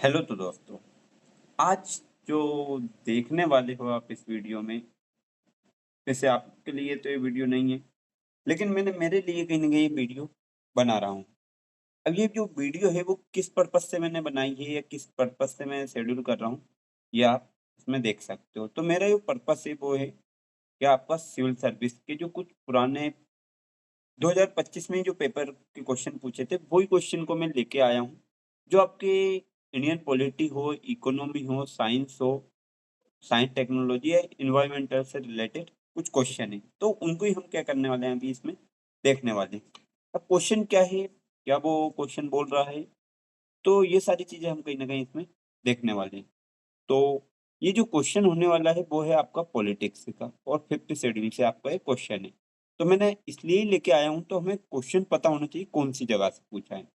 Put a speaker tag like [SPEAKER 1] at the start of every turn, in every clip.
[SPEAKER 1] Hello तो दोस्तों, आज जो देखने वाले हो आप इस वीडियो में, वैसे आपके लिए तो ये वीडियो नहीं है, लेकिन मैंने मेरे लिए कहीं न कहीं ये वीडियो बना रहा हूँ। अब ये जो वीडियो है वो किस पर्पज़ से मैंने बनाई है या किस पर्पज़ से मैं शेड्यूल कर रहा हूँ, ये आप इसमें देख सकते हो। तो मेरा जो पर्पज़ है वो है कि आपका सिविल सर्विस के जो कुछ पुराने 2025 में जो पेपर के क्वेश्चन पूछे थे, वही क्वेश्चन को मैं लेके आया हूँ, जो आपके इंडियन पॉलिटी हो, इकोनॉमी हो, साइंस टेक्नोलॉजी या एनवायरमेंटल से रिलेटेड कुछ क्वेश्चन है, तो उनको ही हम क्या करने वाले हैं अभी इसमें देखने वाले हैं। अब क्वेश्चन क्या है, क्या वो क्वेश्चन बोल रहा है, तो ये सारी चीज़ें हम कहीं न कहीं इसमें देखने वाले हैं। तो ये जो क्वेश्चन होने वाला है वो है आपका पॉलिटिक्स का और 5th शेड्यूल से आपका ये क्वेश्चन है। तो मैंने इसलिए ही लेके आया हूँ, तो हमें क्वेश्चन पता होना चाहिए कौन-सी जगह से पूछा है।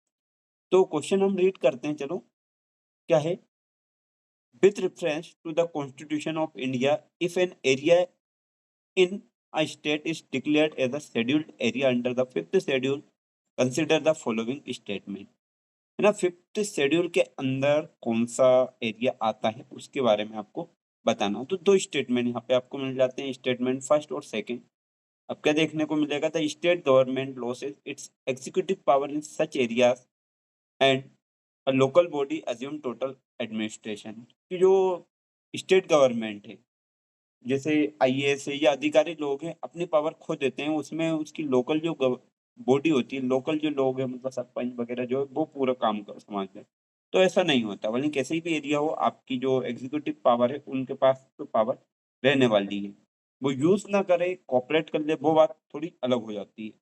[SPEAKER 1] तो क्वेश्चन हम रीड करते हैं, चलो क्या है? With reference to the constitution of India, if an area in a state is declared as a scheduled area under the fifth schedule, consider the following statement। है ना, फिफ्थ शेड्यूल के अंदर कौन सा एरिया आता है उसके बारे में आपको बताना हो। तो दो स्टेटमेंट यहाँ पे आपको मिल जाते हैं, स्टेटमेंट फर्स्ट और सेकंड। अब क्या देखने को मिलेगा? The state government losses it's executive power in such areas and a local body assume total administration. कि जो स्टेट गवर्नमेंट है, जैसे आईएएस है या अधिकारी लोग हैं, अपनी पावर खो देते हैं, उसमें उसकी लोकल जो बॉडी होती है, लोकल जो लोग हैं, मतलब सरपंच वगैरह जो है, वो पूरा काम कर संभालते हैं। तो ऐसा नहीं होता, बल्कि कैसे भी एरिया हो, आपकी जो एग्जीक्यूटिव पावर है उनके पास तो पावर रहने वाली है। वो यूज ना करे, कॉपरेट कर ले, वो बात थोड़ी अलग हो जाती है।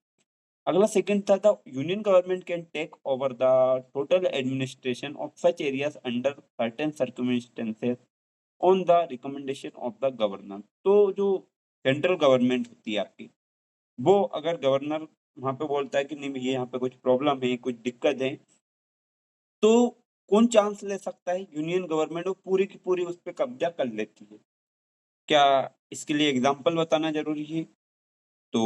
[SPEAKER 1] अगला सेकंड था, the union government can take over the total administration of such areas under certain circumstances on the recommendation of the governor. तो जो सेंट्रल गवर्नमेंट होती है आपकी, वो अगर गवर्नर वहाँ पे बोलता है कि नहीं भैया यहाँ पे कुछ प्रॉब्लम है, कुछ दिक्कत है, तो कौन चांस ले सकता है? यूनियन गवर्नमेंट वो पूरी की पूरी उस पे कब्जा कर लेती है। क्या इसके लिए एग्ज़ाम्पल बताना ज़रूरी है? तो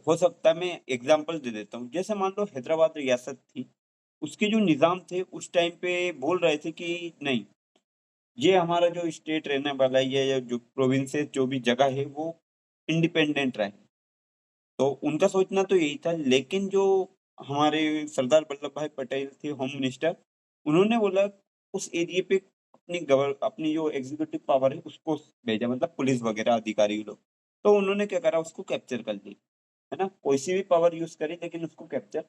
[SPEAKER 1] हो सकता है मैं एग्ज़ाम्पल दे देता हूँ। जैसे मान लो हैदराबाद रियासत थी, उसके जो निज़ाम थे उस टाइम पे बोल रहे थे कि नहीं, ये हमारा जो स्टेट रहने वाला है या जो प्रोविंसेस जो भी जगह है वो इंडिपेंडेंट रहे। तो उनका सोचना तो यही था, लेकिन जो हमारे सरदार वल्लभ भाई पटेल थे होम मिनिस्टर, उन्होंने बोला उस एरिया पे अपनी जो एग्जीक्यूटिव पावर है उसको भेजा, मतलब पुलिस वगैरह अधिकारी लोग। तो उन्होंने क्या करा, उसको कैप्चर कर लिया, है ना? कोई सी भी पावर यूज़ करी लेकिन उसको कैप्चर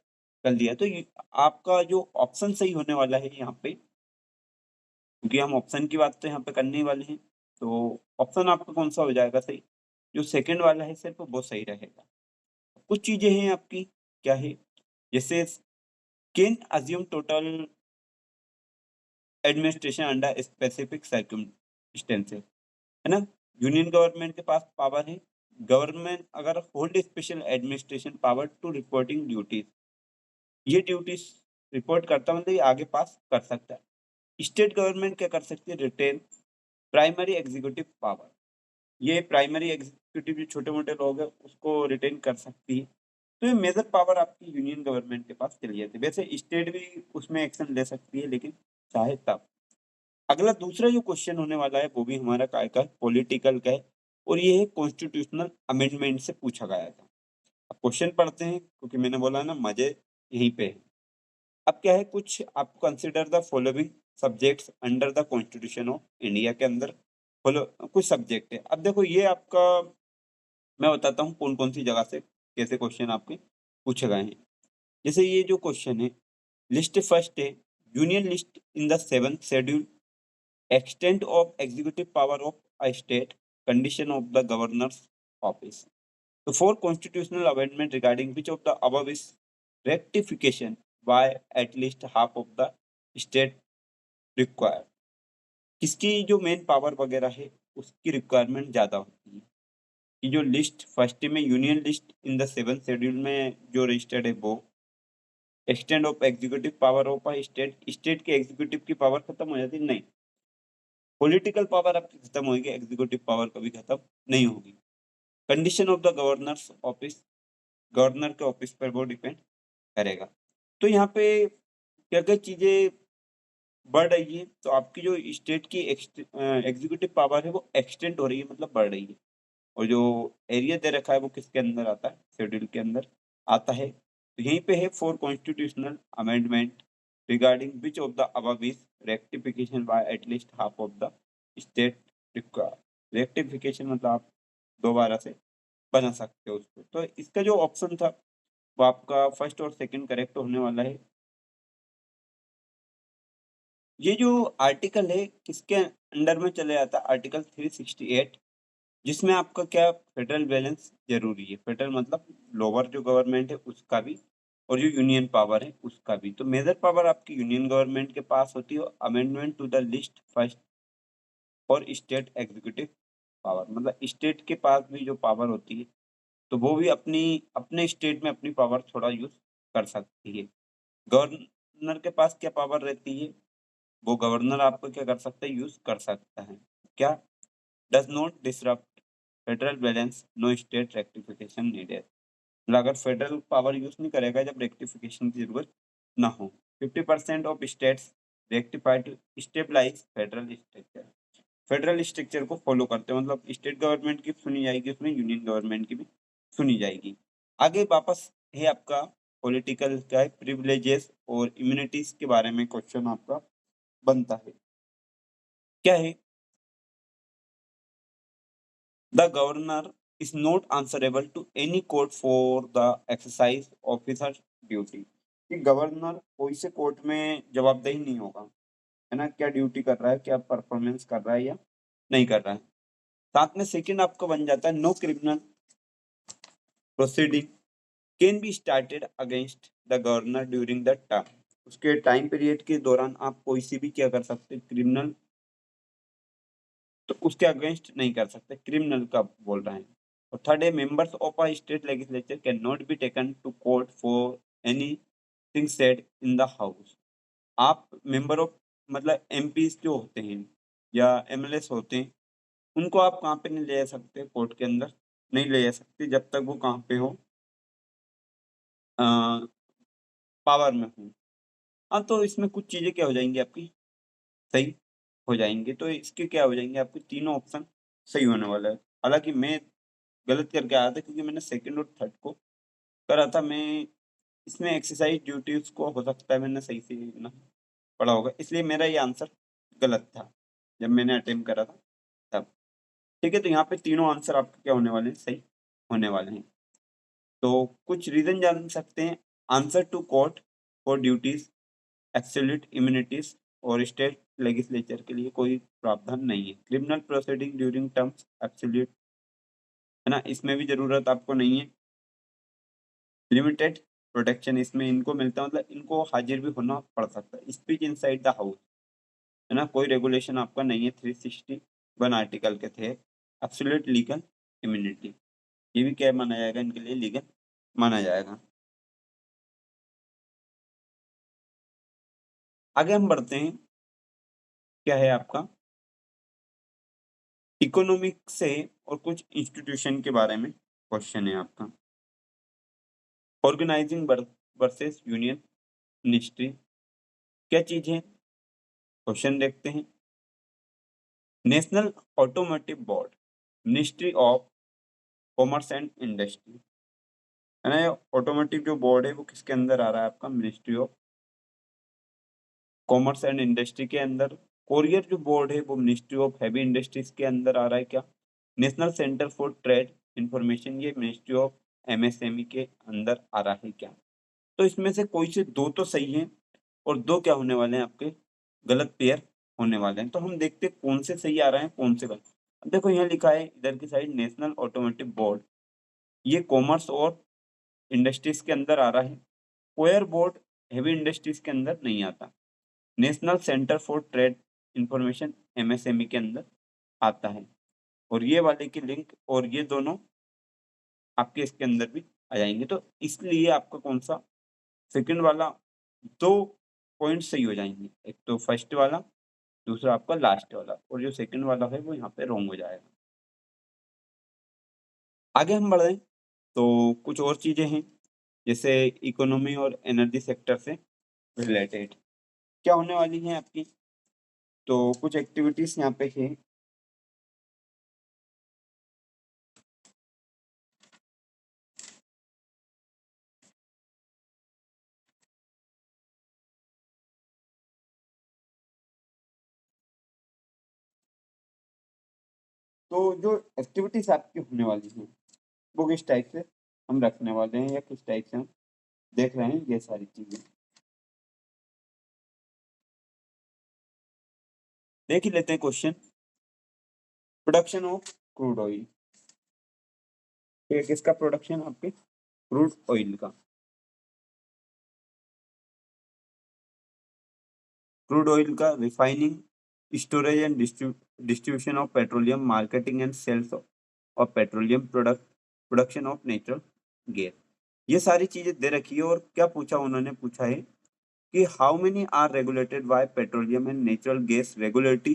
[SPEAKER 1] कर लिया। तो ये आपका जो ऑप्शन सही होने वाला है यहाँ पे, क्योंकि हम ऑप्शन की बात तो यहाँ पे करने ही वाले हैं, तो ऑप्शन आपका कौन-सा हो जाएगा सही? जो सेकंड वाला है सिर्फ़ वो सही रहेगा। कुछ चीज़ें हैं आपकी, क्या है? जैसे can assume total administration under specific circumstances, है ना? यूनियन गवर्नमेंट के पास पावर है, गवर्नमेंट अगर hold special administration power to reporting duties, ये ड्यूटीज़ रिपोर्ट करता मतलब ये आगे पास कर सकता है। स्टेट गवर्नमेंट क्या कर सकती है? Written primary executive power. ये प्राइमरी एग्जीक्यूटिव जो छोटे-मोटे लोग हैं उसको रिटेन कर सकती है। तो ये मेजर पावर आपकी यूनियन गवर्नमेंट के पास चली जाती है। वैसे स्टेट भी उसमें एक्शन ले सकती है, लेकिन चाहे तब। अगला दूसरा जो क्वेश्चन होने वाला है वो भी हमारा काय का है, पॉलिटिकल का है, और ये है कॉन्स्टिट्यूशनल अमेंडमेंट से पूछा गया था। अब क्वेश्चन पढ़ते हैं, क्योंकि मैंने बोला ना मज़े यहीं पे है। अब क्या है, कुछ आपको consider the following subjects under the constitution of India के अंदर फॉलो कुछ सब्जेक्ट है। अब देखो ये आपका, मैं बताता हूँ कौन-कौन सी जगह से कैसे क्वेश्चन आपके पूछे गए हैं। जैसे ये जो क्वेश्चन है, लिस्ट फर्स्ट है, union list in the 7th schedule, extent of executive power of a state, condition of the governor's office. तो for constitutional amendment regarding which of the above is rectification by at least half of the state required. किसकी जो main power वगैरह है उसकी requirement ज़्यादा होती है। कि जो लिस्ट फर्स्ट में union list in the 7th schedule में जो रजिस्टर्ड है वो extend of executive power of a state, state के एग्जीक्यूटिव की पावर खत्म हो जाती है? नहीं, पॉलिटिकल पावर आपकी खत्म होगी, एग्जीक्यूटिव पावर कभी खत्म नहीं होगी। Condition of the governor's office, governor के ऑफिस पर वो डिपेंड करेगा। तो यहाँ पे क्या क्या चीजें बढ़ रही है तो आपकी जो स्टेट की एग्जीक्यूटिव पावर है वो एक्सटेंड हो रही है, मतलब बढ़ रही है। और जो एरिया दे रखा है वो किसके अंदर आता है, शेड्यूल के अंदर आता है। तो यहीं पे है for constitutional amendment regarding which of the above is rectification bye at least half of the state require. Rectification मतलब आप दोबारा से बना सकते हो उसको। तो इसका जो ऑप्शन था वो आपका फर्स्ट और सेकंड करेक्ट होने वाला है। ये जो आर्टिकल है किसके अंडर में चले जाता है, आर्टिकल 368, जिसमें आपका क्या फेडरल बैलेंस जरूरी है। फेडरल मतलब लोअर जो गवर्नमेंट है उसका भी, और जो यूनियन पावर है उसका भी। तो मेजर पावर आपकी यूनियन गवर्नमेंट के पास होती है। Amendment to the list first और स्टेट एग्जीक्यूटिव पावर, मतलब स्टेट के पास भी जो पावर होती है तो वो भी अपनी अपने स्टेट में अपनी पावर थोड़ा यूज कर सकती है। गवर्नर के पास क्या पावर रहती है, वो गवर्नर आपको क्या कर सकता है, यूज कर सकता है। क्या, does not disrupt federal balance, no state rectification needed. मतलब अगर फेडरल पावर यूज नहीं करेगा जब रेक्टिफिकेशन की जरूरत ना हो। 50% of states rectified stabilise federal structure. Federal structure को फॉलो करते हैं, मतलब स्टेट गवर्नमेंट की सुनी जाएगी उसमें, यूनियन गवर्नमेंट की भी सुनी जाएगी। आगे वापस है आपका पॉलिटिकल क्या है, प्रिविलेजेस और इम्यूनिटीज के बारे में क्वेश्चन आपका बनता है। क्या है, the governor is not answerable to any court for the exercise of his duty। कि गवर्नर कोई से कोर्ट में जवाबदेही नहीं होगा, है ना, क्या ड्यूटी कर रहा है, क्या परफॉर्मेंस कर रहा है या नहीं कर रहा है। साथ में सेकंड आपका बन जाता है, no criminal proceeding can be started against the governor during the term. उसके टाइम पीरियड के दौरान आप कोई सी भी क्या कर सकते, क्रिमिनल, तो उसके अगेंस्ट नहीं कर सकते, क्रिमिनल का बोल रहे हैं। और थर्ड है, members of a state legislature can not be taken to court for anything said in the house. आप मेंबर ऑफ मतलब एमपीज जो होते हैं या एमएलएस होते हैं, उनको आप कहाँ पे नहीं ले जा सकते, कोर्ट के अंदर नहीं ले जा सकते जब तक वो कहाँ पे हो, पावर में हो। हाँ, तो इसमें कुछ चीजें क्या हो जाएंगी आपकी, सही हो जाएंगे। तो इसके क्या हो जाएंगे, आपके तीनों ऑप्शन सही होने वाला है। हालांकि मैं गलत करके आया था क्योंकि मैंने सेकंड और थर्ड को करा था। मैं इसमें एक्सरसाइज ड्यूटीज को हो सकता है मैंने सही से ना पढ़ा होगा, इसलिए मेरा ये आंसर गलत था जब मैंने अटेम्प्ट करा था तब। ठीक है, तो यहाँ पे तीनों आंसर आपके क्या होने वाले हैं, सही होने वाले हैं। तो कुछ रीजन जान सकते हैं। Answer to court for duties, absolute immunities और स्टेट लेजिस्लेचर के लिए कोई प्रावधान नहीं है। Criminal proceeding during terms absolute, है ना, इसमें भी जरूरत आपको नहीं है। लिमिटेड प्रोटेक्शन इसमें इनको मिलता है, मतलब इनको हाजिर भी होना पड़ सकता है। स्पीच इनसाइड द हाउस, है ना, कोई रेगुलेशन आपका नहीं है 361 आर्टिकल के थे। एब्सोल्यूट लीगल इम्यूनिटी, ये भी क्या माना जाएगा, इनके लिए लीगल माना जाएगा। आगे हम बढ़ते हैं, क्या है आपका इकोनॉमिक से और कुछ इंस्टीट्यूशन के बारे में क्वेश्चन है आपका। ऑर्गेनाइजिंग वर्सेस यूनियन मिनिस्ट्री क्या चीज है, क्वेश्चन देखते हैं। National automotive board, ministry of commerce and industry, है ना। ऑटोमोटिव जो बोर्ड है वो किसके अंदर आ रहा है आपका, ministry of commerce and industry के अंदर। कोरियर जो बोर्ड है वो मिनिस्ट्री ऑफ हैवी इंडस्ट्रीज के अंदर आ रहा है। क्या, national centre for trade information, ये मिनिस्ट्री ऑफ एमएसएमई के अंदर आ रहा है। क्या, तो इसमें से कोई से दो तो सही है और दो क्या होने वाले हैं आपके, गलत पेयर होने वाले हैं। तो हम देखते हैं कौन से सही आ रहे हैं कौन से गलत। अब देखो यहाँ लिखा है इधर की साइड नेशनल ऑटोमोटिव बोर्ड, ये कॉमर्स और इंडस्ट्रीज के अंदर आ रहा है। कोयर बोर्ड हेवी इंडस्ट्रीज के अंदर नहीं आता। National centre for trade information MSME के अंदर आता है। और ये वाले की लिंक और ये दोनों आपके इसके अंदर भी आ जाएंगे। तो इसलिए आपका कौन सा, सेकंड वाला, दो पॉइंट सही हो जाएंगे। एक तो फर्स्ट वाला, दूसरा आपका लास्ट वाला, और जो सेकंड वाला है वो यहाँ पे रॉन्ग हो जाएगा। आगे हम बढ़े तो कुछ और चीजें हैं, जैसे इकोनॉमी और एनर्जी सेक्टर से रिलेटेड। क्या होने वाली है आपकी। तो कुछ एक्टिविटीज यहाँ पे है। तो जो एक्टिविटीज आपकी होने वाली हैं वो किस टाइप से हम रखने वाले हैं या किस टाइप से हम देख रहे हैं ये सारी चीजें देख ही लेते हैं। Question, production of crude oil. ये किसका प्रोडक्शन, आपके क्रूड ऑयल का। क्रूड ऑयल का refining, storage and distribution of petroleum, marketing and sales of petroleum product, production of natural gas. ये सारी चीजें दे रखी है। और क्या पूछा उन्होंने, पूछा है कि how many are regulated by petroleum and natural gas regulatory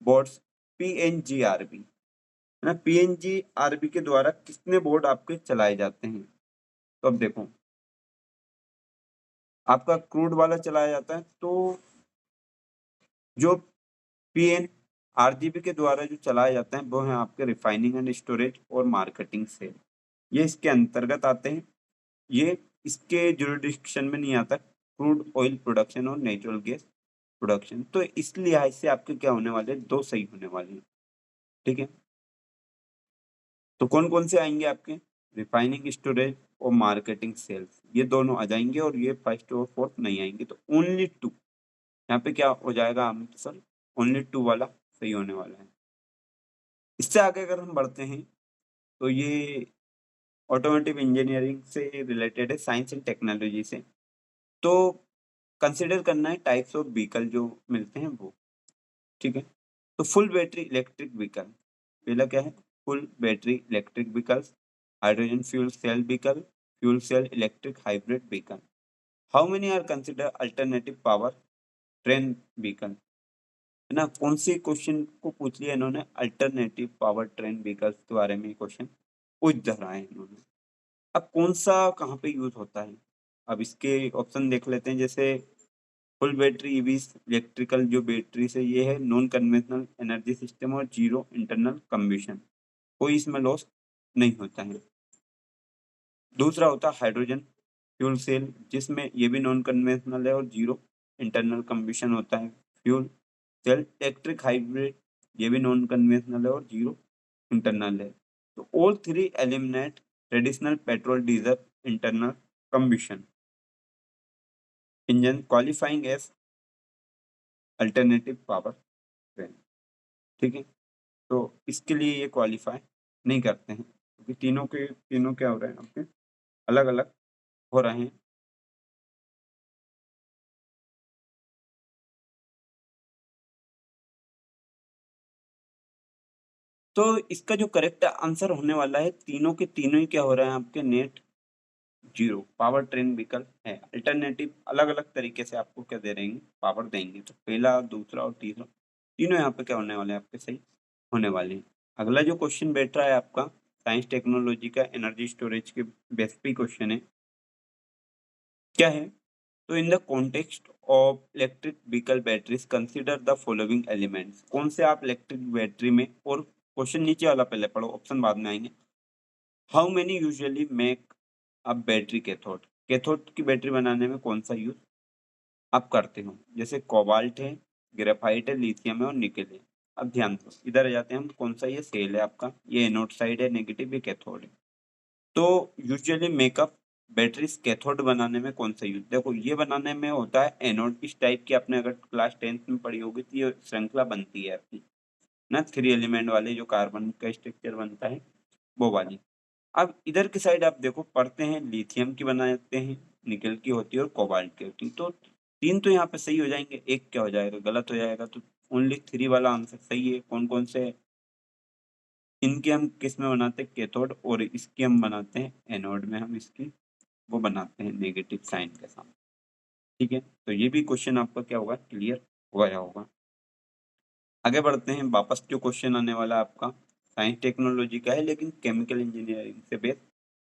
[SPEAKER 1] boards, PNGRB, है ना। पीएनजीआरबी के द्वारा कितने बोर्ड आपके चलाए जाते हैं। तो अब देखो, आपका क्रूड वाला चलाया जाता है तो जो पीएन आरजीबी के द्वारा जो चलाए जाते हैं वो है आपके रिफाइनिंग एंड स्टोरेज और मार्केटिंग सेल। ये इसके अंतर्गत आते हैं। ये इसके जुरिडिक्शन में नहीं आता क्रूड ऑयल प्रोडक्शन और नेचुरल गैस प्रोडक्शन। तो इस लिहाज से आपके क्या होने वाले हैं, दो सही होने वाले हैं। ठीक है, तो कौन कौन से आएंगे आपके, रिफाइनिंग स्टोरेज और मार्केटिंग सेल्स, ये दोनों आ जाएंगे और ये फर्स्ट और फोर्थ नहीं आएंगे। तो ओनली टू यहाँ पे क्या हो जाएगा आंसर, ओनली टू वाला सही होने वाला है। इससे आगे अगर हम बढ़ते हैं तो ये ऑटोमोटिव इंजीनियरिंग से रिलेटेड है, साइंस एंड टेक्नोलॉजी से। तो कंसिडर करना है टाइप्स ऑफ व्हीकल जो मिलते हैं वो। ठीक है, तो फुल बैटरी इलेक्ट्रिक व्हीकल, पहला क्या है, full battery electric vehicles, hydrogen fuel cell vehicle, fuel cell electric hybrid vehicle. How many are consider alternative power train vehicle, है ना। कौन से क्वेश्चन को पूछ लिया इन्होंने, अल्टरनेटिव पावर ट्रेन व्हीकल्स के बारे में क्वेश्चन पूछ रहा है इन्होंने। अब कौन सा कहाँ पे यूज होता है, अब इसके ऑप्शन देख लेते हैं। जैसे फुल बैटरी ईवी इलेक्ट्रिकल जो बैटरी से ये है नॉन कन्वेंशनल एनर्जी सिस्टम और जीरो इंटरनल कम्बशन, कोई इसमें लॉस नहीं होता है। दूसरा होता है हाइड्रोजन फ्यूल सेल, जिसमें ये भी नॉन कन्वेंशनल है और जीरो इंटरनल कम्बशन होता है। फ्यूल सेल इलेक्ट्रिक हाइब्रिड, ये भी नॉन कन्वेंशनल है और जीरो इंटरनल है। तो all three eliminate traditional petrol diesel internal combustion engine qualifying as alternative power train. ठीक है, तो इसके लिए ये क्वालिफाई नहीं करते हैं क्योंकि तीनों क्या हो रहे हैं आपके, अलग अलग हो रहे हैं। तो इसका जो करेक्ट आंसर होने वाला है, तीनों के तीनों ही क्या हो रहे हैं आपके, net zero power train vehicle है। अल्टरनेटिव अलग अलग तरीके से आपको क्या दे रहेंगे, पावर देंगे। तो पहला, दूसरा और तीसरा तीनों यहाँ पे क्या होने वाले हैं आपके, सही होने वाले हैं। अगला जो क्वेश्चन बैठ रहा है आपका साइंस टेक्नोलॉजी का, एनर्जी स्टोरेज के बेस पे क्वेश्चन है। क्या है, तो in the context of electric vehicle batteries consider the following elements. कौन से आप इलेक्ट्रिक बैटरी में, और क्वेश्चन नीचे वाला पहले पढ़ो, ऑप्शन बाद में आएंगे। How many usually make a battery cathode, cathode की बैटरी बनाने में कौन सा यूज आप करते हो। जैसे कोबाल्ट है, ग्रेफाइट है, लिथियम है और निकल है। अब ध्यान दो, इधर आ जाते हैं हम, कौन सा ये सेल है आपका, ये एनोड साइड है, नेगेटिव, ये कैथोड है। तो यूजुअली मेकअप बैटरीज कैथोड बनाने में कौन सा यूज, देखो ये बनाने में होता है एनोड। इस टाइप की आपने अगर क्लास 10th में पढ़ी होगी तो ये श्रृंखला बनती है आपकी ना, 3 एलिमेंट वाले जो कार्बन का स्ट्रक्चर बनता है वो वाली। अब इधर की साइड आप देखो, पढ़ते हैं लिथियम की बनाते हैं, निकल की होती है और कोबाल्ट की होती है। तो तीन तो यहाँ पे सही हो जाएंगे, एक क्या हो जाएगा, गलत हो जाएगा। तो ओनली 3 वाला आंसर सही है। कौन कौन से, इनके हम किस में बनाते हैं, कैथोड, और इसकी हम बनाते हैं एनोड में, हम इसकी वो बनाते हैं नेगेटिव साइन के साथ। ठीक है, तो ये भी क्वेश्चन आपका क्या होगा, क्लियर हो गया होगा। आगे बढ़ते हैं, वापस जो क्वेश्चन आने वाला आपका साइंस टेक्नोलॉजी का है लेकिन केमिकल इंजीनियरिंग से बेस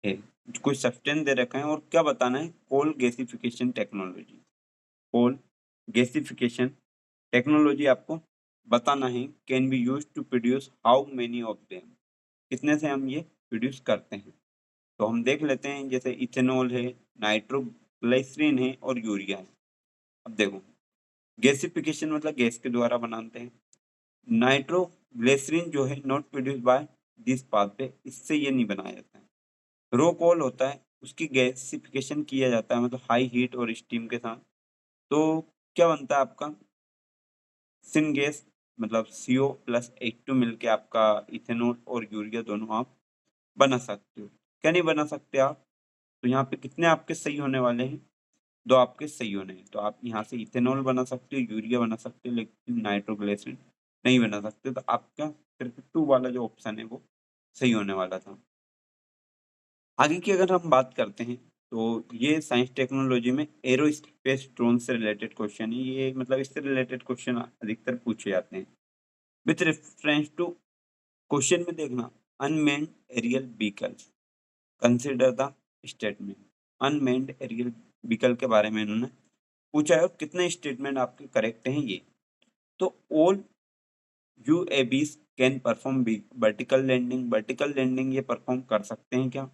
[SPEAKER 1] है। कुछ सब्सटेंस दे रखा है और क्या बताना है, coal gasification technology. Coal gasification technology आपको बताना है can be use to produce how many of them, कितने से हम ये प्रोड्यूस करते हैं। तो हम देख लेते हैं, जैसे इथेनॉल है, नाइट्रोग्लिसरीन है और यूरिया है। अब देखो, गैसिफिकेशन मतलब गैस के द्वारा बनाते हैं। नाइट्रोग्लिसरीन जो है not produce by this pathway, इससे ये नहीं बनाया जाता है। रो कॉल होता है, उसकी गैसिफिकेशन किया जाता है, मतलब हाई हीट और स्टीम के साथ। तो क्या बनता है आपका सिन गैस, मतलब CO प्लस H2 मिलके आपका इथेनॉल और यूरिया दोनों आप बना सकते हो। क्या नहीं बना सकते आप? तो यहाँ पे कितने आपके सही होने वाले हैं? 2 आपके सही होने हैं। तो आप यहाँ से इथेनॉल बना सकते हो, यूरिया बना सकते हो, लेकिन नाइट्रोग्लिसरीन नहीं बना सकते। तो आपका सिर्फ 2 वाला जो ऑप्शन है वो सही होने वाला था। आगे की अगर हम बात करते हैं, तो ये साइंस टेक्नोलॉजी में एरोस्पेस ड्रोन से रिलेटेड क्वेश्चन है। ये मतलब इससे रिलेटेड क्वेश्चन अधिकतर पूछे जाते हैं। विथ रेफरेंस टू क्वेश्चन में देखना, unmanned aerial vehicle consider the statement. Unmanned aerial vehicle के बारे में इन्होंने पूछा है, और कितने स्टेटमेंट आपके करेक्ट हैं ये। तो all UAVs can perform vertical landing, vertical landing ये परफॉर्म कर सकते हैं क्या?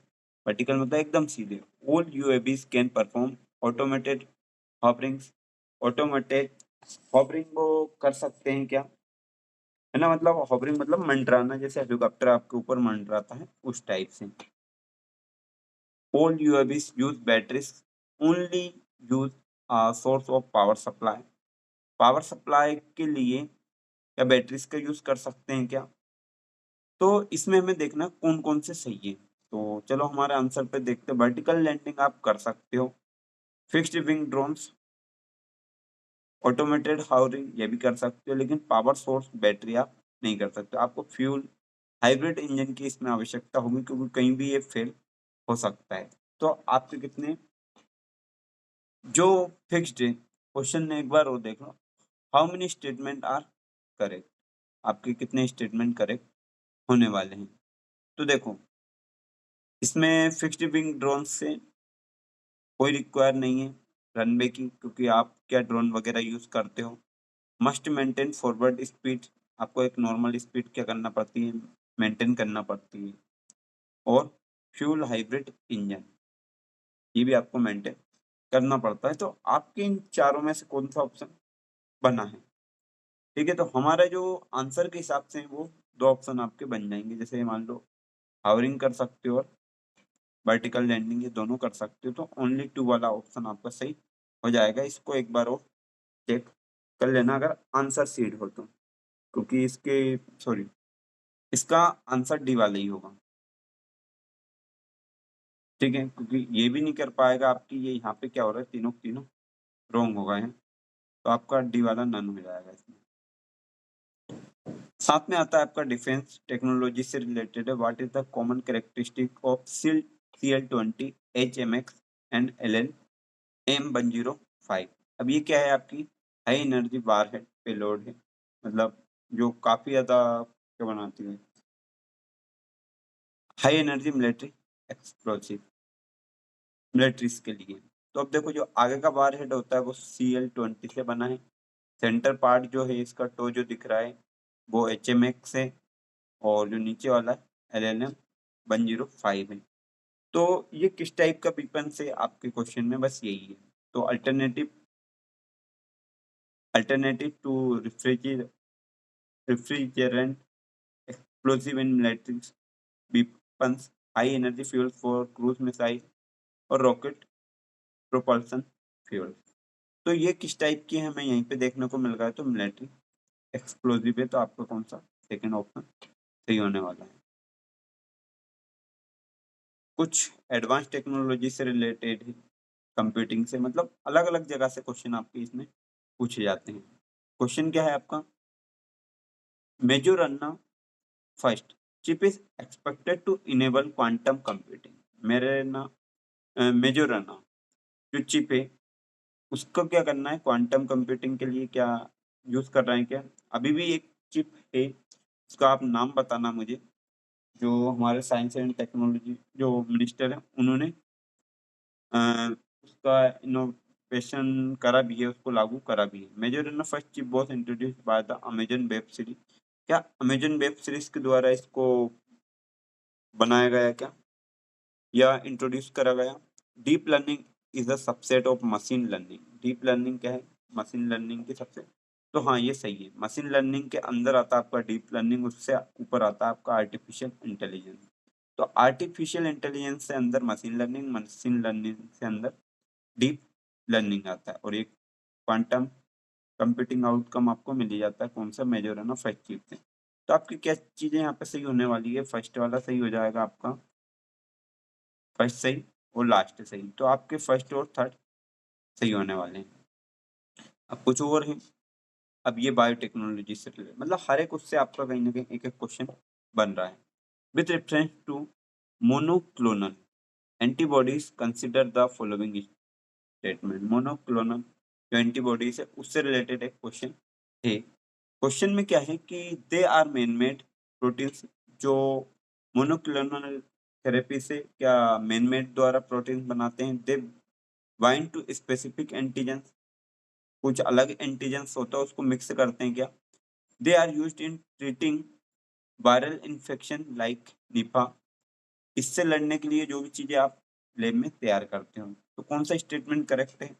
[SPEAKER 1] वर्टिकल मतलब एकदम सीधे। All UAVs can perform automated hoverings, automated hovering वो कर सकते हैं क्या? है ना, मतलब हॉवरिंग मतलब मंडराना, जैसे हेलीकॉप्टर आपके ऊपर मंडराता है उस टाइप से। All UAVs use batteries, only use a source of power supply। Power supply के लिए क्या बैटरीज का यूज कर सकते हैं क्या? तो इसमें हमें देखना कौन कौन से सही है। तो चलो हमारे आंसर पे देखते हैं। वर्टिकल लैंडिंग आप कर सकते हो, फिक्स्ड विंग ड्रोन्स, ऑटोमेटेड हाउरिंग ये भी कर सकते हो, लेकिन पावर सोर्स बैटरी आप नहीं कर सकते। आपको फ्यूल हाइब्रिड इंजन की इसमें आवश्यकता होगी, क्योंकि कहीं भी ये फेल हो सकता है। तो आपके कितने जो फिक्स्ड है क्वेश्चन ने एक बार वो देख लो, how many statement are correct, आपके कितने स्टेटमेंट करेक्ट होने वाले हैं। तो देखो, इसमें फिक्स्ड विंग ड्रोन से कोई रिक्वायर नहीं है रनवे की, क्योंकि आप क्या ड्रोन वगैरह यूज करते हो। मस्ट मेंटेन फॉरवर्ड स्पीड, आपको एक नॉर्मल स्पीड क्या करना पड़ती है, मेंटेन करना पड़ती है। और फ्यूल हाइब्रिड इंजन ये भी आपको मेंटेन करना पड़ता है। तो आपके इन चारों में से कौन सा ऑप्शन बना है? ठीक है, तो हमारा जो आंसर के हिसाब से वो 2 ऑप्शन आपके बन जाएंगे। जैसे मान लो हावरिंग कर सकते हो और वर्टिकल लैंडिंग, ये दोनों कर सकते हो, तो ओनली 2 वाला ऑप्शन आपका सही हो जाएगा। इसको एक बार और चेक कर लेना अगर आंसर सीड हो तो, क्योंकि इसके सॉरी इसका आंसर डी वाला ही होगा। ठीक है, क्योंकि ये भी नहीं कर पाएगा आपकी, ये यहाँ पे क्या हो रहा है, तीनों तीनों रॉन्ग हो गए हैं। तो आपका डी वाला नन हो जाएगा इसमें। साथ में आता है आपका डिफेंस टेक्नोलॉजी से रिलेटेड है। What is the common characteristic of CL-20 HMX and LLM-105। अब ये क्या है, आपकी हाई एनर्जी वार हेड पेलोड है, मतलब जो काफी ज्यादा क्या बनाती है, high energy military explosive militaries के लिए। तो अब देखो, जो आगे का वार हेड होता है वो CL-20 से बना है। सेंटर पार्ट जो है इसका टो जो दिख रहा है वो HMX है, और जो नीचे वाला है LLM-105 है। तो ये किस टाइप का वेपन से आपके क्वेश्चन में बस यही है। तो alternative to refrigerant explosive in military weapons, high energy fuel for cruise missile और रॉकेट प्रोपल्सन फ्यूल। तो ये किस टाइप की हमें यहीं पे देखने को मिल रहा है, तो मिलिट्री एक्सप्लोसिव है। तो आपका कौन सा सेकेंड ऑप्शन सही होने वाला है। कुछ एडवांस टेक्नोलॉजी से रिलेटेड है, कंप्यूटिंग से, मतलब अलग अलग जगह से क्वेश्चन आपके इसमें पूछे जाते हैं। क्वेश्चन क्या है आपका, Majorana first chip is expected to enable quantum computing. मेरे ना मेजर रन्ना जो चिप है उसको क्या करना है, क्वांटम कंप्यूटिंग के लिए क्या यूज कर रहे हैं क्या? अभी भी एक चिप है, उसका आप नाम बताना मुझे, जो हमारे साइंस एंड टेक्नोलॉजी जो मिनिस्टर है उन्होंने अ, उसका पार्टिसिपेशन करा भी है, उसको लागू करा भी है। Majorana first chip was introduce by the Amazon web series. क्या अमेजन वेब सीरीज के द्वारा इसको बनाया गया क्या, या इंट्रोड्यूस करा गया? Deep learning is a subset of machine learning. Deep learning क्या है? मशीन लर्निंग की सबसे, तो हाँ ये सही है। मशीन लर्निंग के अंदर आता है आपका डीप लर्निंग, उससे ऊपर आता है आपका आर्टिफिशियल इंटेलिजेंस। तो आर्टिफिशियल इंटेलिजेंस से अंदर मशीन लर्निंग, मशीन लर्निंग से अंदर डीप लर्निंग आता है, और एक क्वांटम कंप्यूटिंग आउटकम आपको मिल ही जाता है। कौन सा? मेजोरिनो फर्स्ट चिप से। तो आपकी क्या चीजें यहाँ पे सही होने वाली है? फर्स्ट वाला सही हो जाएगा आपका, फर्स्ट सही और लास्ट सही। तो आपके फर्स्ट और थर्ड सही होने वाले हैं। अब कुछ और है। अब ये बायोटेक्नोलॉजी से रिलेटेड, मतलब हर एक उससे आपका कहीं ना कहीं एक एक क्वेश्चन बन रहा है। With reference to monoclonal antibodies consider the following statement. Monoclonal जो एंटीबॉडीज है उससे रिलेटेड एक क्वेश्चन है। क्वेश्चन में क्या है कि they are man made proteins, जो मोनोक्लोनल थेरेपी से क्या मेन मेड द्वारा प्रोटीन बनाते हैं। They bind to specific antigens, कुछ अलग एंटीजेंस होता है उसको मिक्स करते हैं क्या। They are used in treating viral infection like Nipah, इससे लड़ने के लिए जो भी चीजें आप लैब में तैयार करते हो। तो कौन सा स्टेटमेंट करेक्ट है?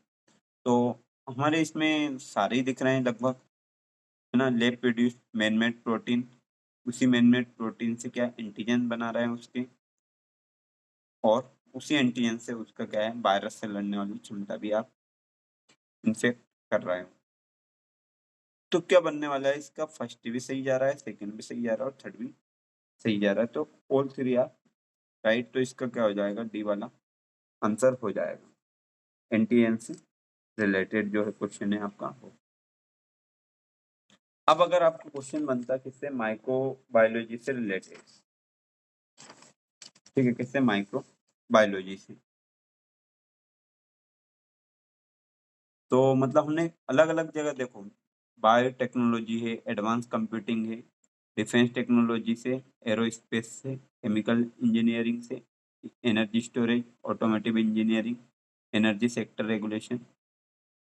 [SPEAKER 1] तो हमारे इसमें सारे ही दिख रहे हैं लगभग, है ना। Lab produce man made protein, उसी मैन मेड प्रोटीन से क्या एंटीजन बना रहे हैं उसके, और उसी एंटीजन से उसका क्या है वायरस से लड़ने वाली क्षमता भी आप इन्फेक्ट कर रहे हो। तो क्या बनने वाला है इसका? फर्स्ट भी सही जा रहा है, सेकंड भी सही जा रहा है, और थर्ड भी सही जा रहा है। तो ऑल थ्री आर राइट। तो इसका क्या हो जाएगा? डी वाला आंसर हो जाएगा। एंटीजन से रिलेटेड जो है क्वेश्चन है आपका हो। अब अगर आपको क्वेश्चन बनता है किससे? माइक्रोबायोलॉजी से रिलेटेड, ठीक है, किससे? माइक्रोबायोलॉजी से। तो मतलब हमने अलग अलग जगह देखो, बायोटेक्नोलॉजी है, एडवांस कंप्यूटिंग है, डिफेंस टेक्नोलॉजी से, एरोस्पेस से, केमिकल इंजीनियरिंग से, energy storage, automotive engineering, energy sector regulation.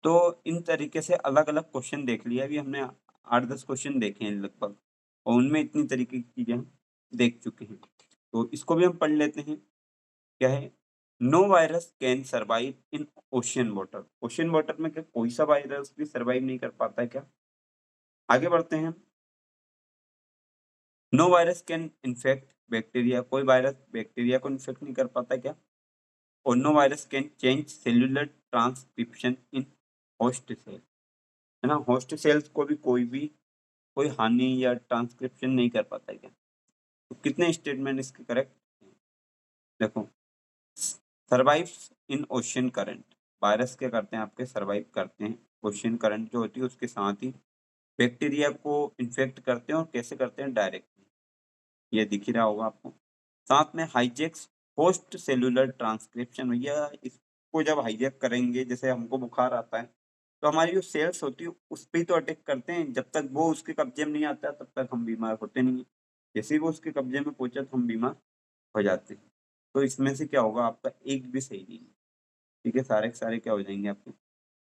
[SPEAKER 1] तो इन तरीके से अलग अलग क्वेश्चन देख लिया। अभी हमने 8-10 क्वेश्चन देखे हैं लगभग, और उनमें इतनी तरीके की चीजें हम देख चुके हैं। तो इसको भी हम पढ़ लेते हैं। क्या है? No virus can survive in ocean water. Ocean water में क्या कोई सा वायरस भी सर्वाइव नहीं कर पाता है क्या? आगे बढ़ते हैं। No virus can infect bacteria, कोई वायरस बैक्टीरिया को इन्फेक्ट नहीं कर पाता क्या? और no virus can change cellular transcription in host cell, है ना। होस्ट सेल्स को भी कोई हानि या ट्रांसक्रिप्शन नहीं कर पाता है क्या? तो कितने स्टेटमेंट इसके करेक्ट? देखो, survive in ocean current, virus क्या करते हैं आपके? सर्वाइव करते हैं ओशियन करंट जो होती है उसके साथ ही। बैक्टीरिया को इन्फेक्ट करते हैं, और कैसे करते हैं? डायरेक्टली, ये दिख ही रहा होगा आपको। साथ में हाईजेक्स पोस्ट सेलुलर ट्रांसक्रिप्शन, भैया इसको जब हाईजेक करेंगे, जैसे हमको बुखार आता है तो हमारी जो सेल्स होती है उस पर ही तो अटैक करते हैं। जब तक वो उसके कब्जे में नहीं आता तब तक हम बीमार होते नहीं हैं। जैसे ही वो उसके कब्जे में पहुंचा तो हम बीमार हो जाते हैं। तो इसमें से क्या होगा? आपका एक भी सही नहीं है, ठीक है। सारे के सारे क्या हो जाएंगे आपके?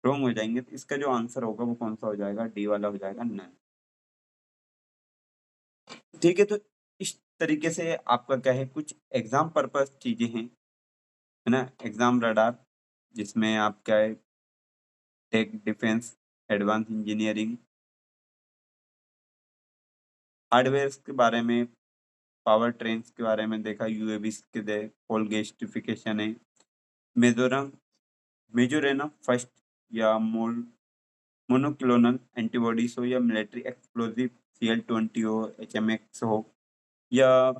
[SPEAKER 1] रॉन्ग हो जाएंगे। तो इसका जो आंसर होगा वो कौन सा हो जाएगा? डी वाला हो जाएगा, नन। ठीक है। तो इस तरीके से आपका क्या है, कुछ एग्जाम पर्पस चीजें हैं, है ना। एग्जाम रडार, जिसमें आप क्या है tech defence, advance engineering, hardware के बारे में, पावर ट्रेन्स के बारे में देखा, यूएवी के दे, कोल गैसिफिकेशन है, मेजोरम मेजोरेना फर्स्ट, या मोनोक्लोनल एंटीबॉडीज हो, या मिलिट्री एक्सप्लोजिव CL-20 हो, HMX हो, या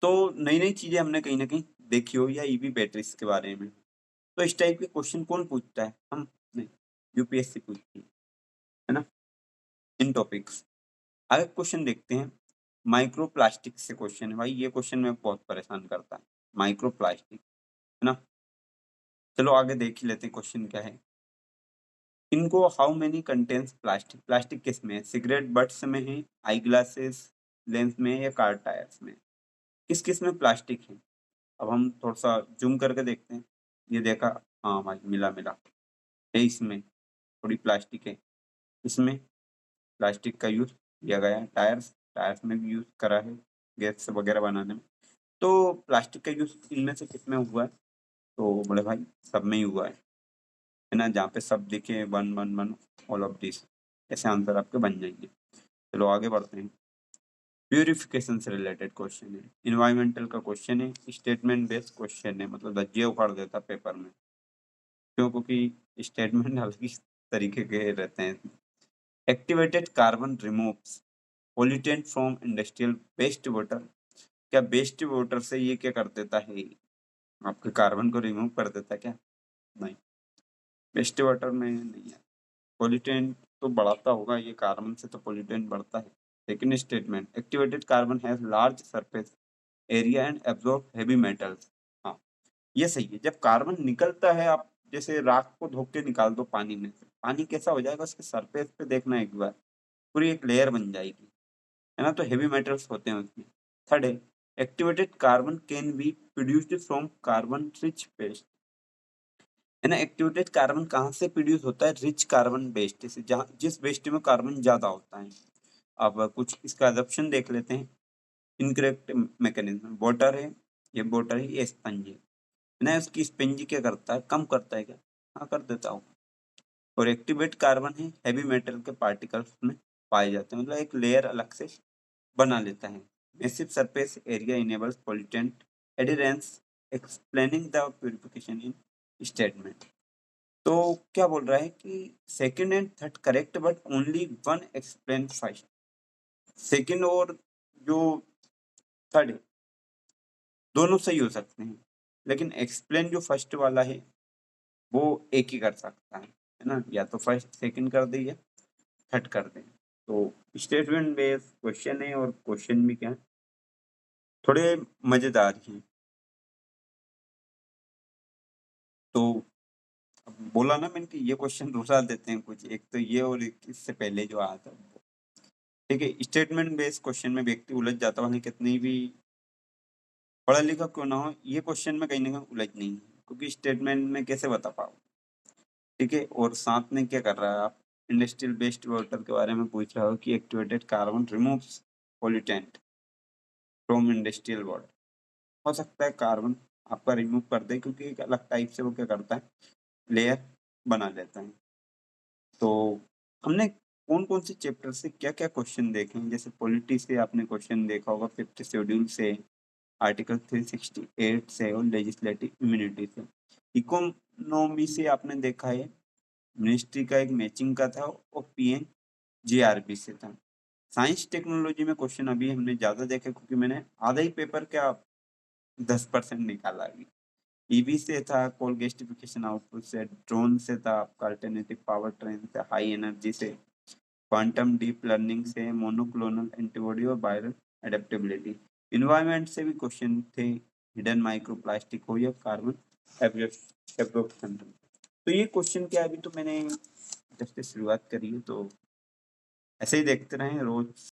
[SPEAKER 1] तो नई नई चीजें हमने कहीं ना कहीं देखी हो, या ईवी बैटरीज के बारे में। तो इस टाइप के क्वेश्चन कौन पूछता है? हम नहीं, यूपीएससी पूछती है ना, इन टॉपिक्स। आगे क्वेश्चन देखते हैं। माइक्रो प्लास्टिक से क्वेश्चन है भाई, ये क्वेश्चन में बहुत परेशान करता है, माइक्रो प्लास्टिक, है ना। चलो आगे देख ही लेते हैं क्वेश्चन क्या है। इनको how many contains plastic, plastic किस में है? सिगरेट बट्स में है, आई ग्लासेस लेंस में है, या कार टायर्स में? किस किस में प्लास्टिक है? अब हम थोड़ा सा जूम करके देखते हैं। ये देखा, हाँ भाई मिला मिला। है, इसमें थोड़ी प्लास्टिक है, इसमें प्लास्टिक का यूज किया गया है, टायर्स में भी यूज करा है गैस वगैरह बनाने में। तो प्लास्टिक का यूज इनमें से किसमें हुआ है? तो बड़े भाई सब में ही हुआ है ना, जहाँ पे सब दिखे 1 1 1 ऑल ऑफ दिस, ऐसे आंसर आपके बन जाएंगे। चलो आगे बढ़ते हैं। प्यूरिफिकेशन से रिलेटेड क्वेश्चन है, इन्वायरमेंटल का क्वेश्चन है, स्टेटमेंट बेस्ड क्वेश्चन है, मतलब धज्जियां उखाड़ देता पेपर में, क्यों? क्योंकि स्टेटमेंट अलग ही तरीके के रहते हैं। Activated carbon removes pollutant from industrial waste water. क्या वेस्ट वाटर से ये क्या कर देता है? आपके कार्बन को रिमूव कर देता है क्या? नहीं, वेस्ट वाटर में नहीं है। पोल्यूटेंट तो बढ़ाता होगा, ये कार्बन से तो पोल्यूटेंट बढ़ता है। Second statement, activated carbon has large surface area and absorb heavy metals. हाँ, ये सही है। जब कार्बन निकलता है, आप जैसे राख को धो के निकाल दो पानी में से, पानी कैसा हो जाएगा उसके सरफेस पे, देखना एक बार, पूरी एक लेयर बन जाएगी, है ना, तो हेवी मेटल्स होते हैं उसमें। थर्ड है, activated carbon can be produced from carbon rich waste, है ना। एक्टिवेटेड कार्बन कहाँ से प्रोड्यूस होता है? रिच कार्बन वेस्ट से, जहाँ जिस वेस्ट में कार्बन ज्यादा होता है। अब कुछ इसका अजप्शन देख लेते हैं। इनकरेक्ट मैकेनिज्म, वाटर है, ये वाटर है, ये स्पंज है ना, उसकी स्पंज क्या करता है? कम करता है क्या? हाँ, कर देता हूँ। और एक्टिवेट कार्बन है, हैवी मेटल के पार्टिकल्स में पाए जाते हैं, मतलब एक लेयर अलग से बना लेता है। Massive surface area enables pollutant adherence, explaining the purification in statement. तो क्या बोल रहा है कि second and third correct but only one explain first. Second और जो थर्ड है, दोनों सही हो सकते हैं, लेकिन एक्सप्लेन जो फर्स्ट वाला है वो एक ही कर सकता है ना, या तो फर्स्ट सेकंड कर दे या थर्ड कर दे। तो स्टेटमेंट बेस्ड क्वेश्चन है, और क्वेश्चन भी क्या है, थोड़े मजेदार हैं। तो अब बोला ना मैंने कि ये क्वेश्चन दूसरा देते हैं कुछ, एक तो ये और एक इससे पहले जो आया था। ठीक है, स्टेटमेंट बेस्ड क्वेश्चन में व्यक्ति उलझ जाता है, कितनी भी पढ़ा लिखा क्यों ना हो, ये क्वेश्चन में कहीं ना कहीं उलझ नहीं है, क्योंकि स्टेटमेंट में कैसे बता पाओ। ठीक है, और साथ में क्या कर रहा है आप, इंडस्ट्रियल वेस्ट वाटर के बारे में पूछ रहे हो कि activated carbon removes pollutant from industrial water. हो सकता है कार्बन आपका रिमूव कर दे, क्योंकि एक अलग टाइप से वो क्या करता है, लेयर बना लेता है। तो हमने कौन कौन से चैप्टर से क्या क्या क्वेश्चन देखे हैं? जैसे पॉलिटी से आपने क्वेश्चन देखा होगा, 5th शेड्यूल से, आर्टिकल 368 से, और लेजिस्लेटिव इम्यूनिटी से। इकोनॉमी से आपने देखा है, मिनिस्ट्री का एक मैचिंग का था, और पीएन जीआरबी से था। साइंस टेक्नोलॉजी में क्वेश्चन अभी हमने ज्यादा देखे, क्योंकि मैंने आधा ही पेपर क्या 10% निकाला अभी। ईवी से था, कोल गैसिफिकेशन आउटपुट से, ड्रोन से था आपका, अल्टरनेटिव पावर ट्रेन से, हाई एनर्जी से, क्वांटम डीप लर्निंग से, मोनोक्लोनल एंटीबॉडी और वायरल एडेप्टेबिलिटी। इन्वायरमेंट से भी क्वेश्चन थे, हिडन माइक्रोप्लास्टिक हो या कार्बन एब्जॉर्प्शन। तो ये क्वेश्चन क्या, अभी तो मैंने जस्ट शुरुआत करी है, तो ऐसे ही देखते रहें रोज।